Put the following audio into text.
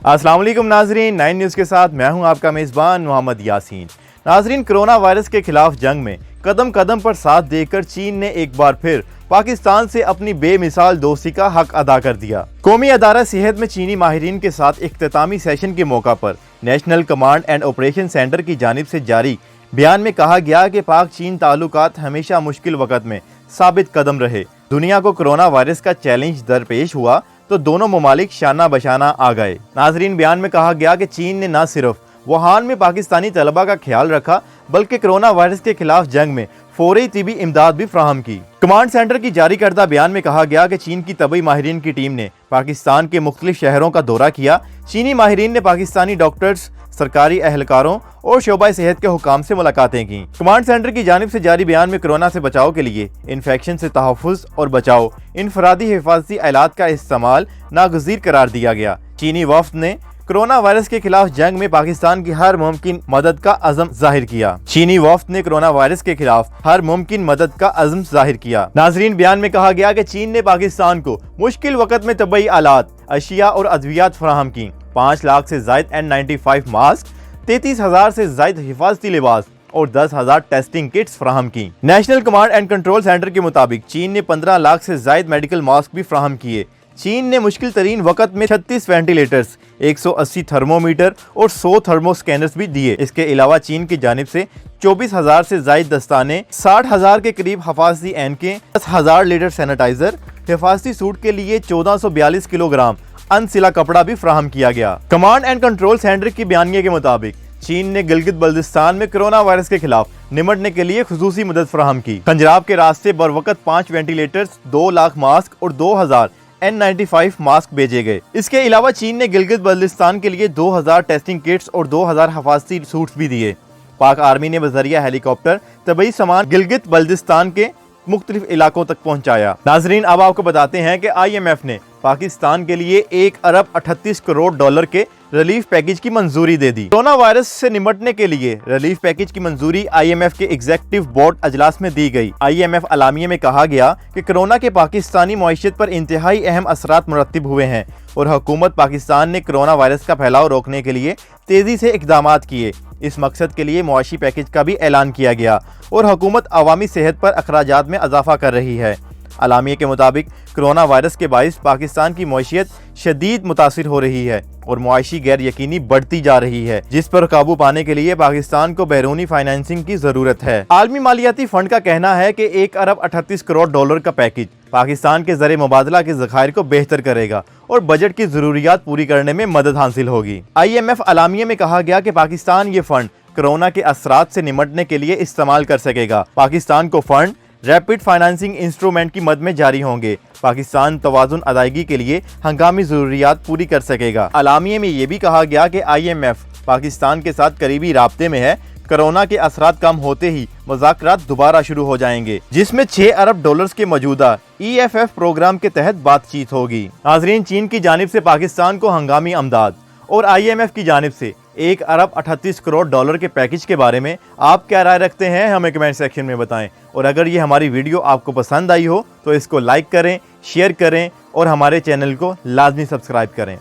अस्सलाम वालेकुम नाजरीन, 9 न्यूज़ के साथ मैं हूं आपका मेज़बान मोहम्मद यासीन। नाजरीन, कोरोना वायरस के खिलाफ जंग में कदम कदम पर साथ देकर चीन ने एक बार फिर पाकिस्तान से अपनी बेमिसाल दोस्ती का हक अदा कर दिया। कौमी अदारा सेहत में चीनी माहिरीन के साथ इख्तितामी सेशन के मौका पर national command and operation centre की जानिब से जारी बयान में कहा गया कि पाक चीन ताल्लुकात हमेशा मुश्किल वक़्त में साबित कदम रहे। दुनिया को कोरोना वायरस का चैलेंज दरपेश हुआ तो दोनों ममालिक शाना बशाना आ गए। नाजरीन, बयान में कहा गया कि चीन ने न सिर्फ वुहान में पाकिस्तानी तलबा का ख्याल रखा बल्कि कोरोना वायरस के खिलाफ जंग में फौरी तिबी इमदाद भी फ्राहम की। कमांड सेंटर की जारी करदा बयान में कहा गया कि चीन की तबी माहिरीन की टीम ने पाकिस्तान के मुख्तलिफ शहरों का दौरा किया। चीनी माहिरीन ने पाकिस्तानी डॉक्टर्स, सरकारी एहलकारों और शोबा सेहत के हुकाम से मुलाकातें की। कमांड सेंटर की जानिब से जारी बयान में कोरोना से बचाव के लिए इन्फेक्शन से तहफ़्फ़ुज़ और बचाव, इनफरादी हिफाजती आलात का इस्तेमाल नागज़ीर करार दिया गया। चीनी वफ़द ने कोरोना वायरस के खिलाफ जंग में पाकिस्तान की हर मुमकिन मदद का अज़म जाहिर किया। चीनी वफ़द ने कोरोना वायरस के खिलाफ हर मुमकिन मदद का अज़म जाहिर किया। नाजरीन, बयान में कहा गया कि चीन ने पाकिस्तान को मुश्किल वक़्त में तबई आलात, अशिया और अद्वियात फराहम की। 5 लाख से ज़ायद N95 मास्क, 33,000 से ज़ायद हिफाजती लिबास और 10,000 टेस्टिंग किट्स फराहम की। National command and control centre के मुताबिक चीन ने 15 लाख से ज़ायद मेडिकल मास्क भी फराहम किए। चीन ने मुश्किल तरीन वक़्त में 36 वेंटिलेटर्स, 180 थर्मोमीटर और 100 थर्मो स्कैनर्स भी दिए। इसके अलावा चीन की जानिब से 24,000 से ज़ायद दस्ताने, 60,000 के करीब हिफाजती एनके, 10,000 लीटर सैनिटाइजर, हिफाजती सूट के लिए 1442 किलोग्राम अनसिला कपड़ा भी फराहम किया गया। कमांड एंड कंट्रोल सेंटर की बयानिया के मुताबिक चीन ने गिलगित बल्दिस्तान में कोरोना वायरस के खिलाफ निमटने के लिए खुसूसी मदद फराहम की। पंजाब के रास्ते बरवकत 5 वेंटिलेटर्स, 2 लाख मास्क और 2,000 N95 मास्क भेजे गए। इसके अलावा चीन ने गिलगित बल्दिस्तान के लिए 2,000 टेस्टिंग किट्स और 2,000 हिफाजती सूट्स भी दिए। पाक आर्मी ने बजरिया हेलीकॉप्टर तबई सामान गिलगित बल्दिस्तान के मुख्तलिफ इलाकों तक पहुंचाया। नाजरीन, अब आपको बताते हैं कि IMF ने पाकिस्तान के लिए 1 अरब 38 करोड़ डॉलर के रिलीफ पैकेज की मंजूरी दे दी। कोरोना वायरस से निमटने के लिए रिलीफ पैकेज की मंजूरी IMF के एग्जीक्यूटिव बोर्ड अजलास में दी गई। IMF अलामिये में कहा गया कि कोरोना के पाकिस्तानी मईशत पर इंतहाई अहम असरात मुरतब हुए हैं और हुकूमत पाकिस्तान ने कोरोना वायरस का फैलाव रोकने के लिए तेजी से इकदामात किए। इस मकसद के लिए मुआशी पैकेज का भी ऐलान किया गया और हुकूमत अवामी सेहत पर अखराजात में इजाफा कर रही है। अलामिये के मुताबिक कोरोना वायरस के बाइस पाकिस्तान की मईशत शदीद मुतासिर हो रही है और मुआशी गैर यकीनी बढ़ती जा रही है, जिस पर काबू पाने के लिए पाकिस्तान को बैरूनी फाइनेंसिंग की जरूरत है। आलमी मालियाती फंड का कहना है कि 1 अरब 38 करोड़ डॉलर का पैकेज पाकिस्तान के ज़रिए मुबादला के ज़खायर को बेहतर करेगा और बजट की जरूरियात पूरी करने में मदद हासिल होगी। IMF अलामिये में कहा गया कि पाकिस्तान ये फंड कोरोना के असरात से निमटने के लिए इस्तेमाल कर सकेगा। पाकिस्तान को फंड रैपिड फाइनेंसिंग इंस्ट्रूमेंट की मद में जारी होंगे। पाकिस्तान तवाज़ुन अदायगी के लिए हंगामी ज़रूरियात पूरी कर सकेगा। अलामिये में ये भी कहा गया कि IMF पाकिस्तान के साथ करीबी राब्ते में है। कोरोना के असरात कम होते ही मुज़ाकरात दोबारा शुरू हो जाएंगे, जिसमें 6 अरब डॉलर्स के मौजूदा EFF प्रोग्राम के तहत बातचीत होगी। नाज़रीन, चीन की जानिब से पाकिस्तान को हंगामी अमदाद और IMF की जानिब से 1 अरब 38 करोड़ डॉलर के पैकेज के बारे में आप क्या राय रखते हैं, हमें कमेंट सेक्शन में बताएं। और अगर ये हमारी वीडियो आपको पसंद आई हो तो इसको लाइक करें, शेयर करें और हमारे चैनल को लाजमी सब्सक्राइब करें।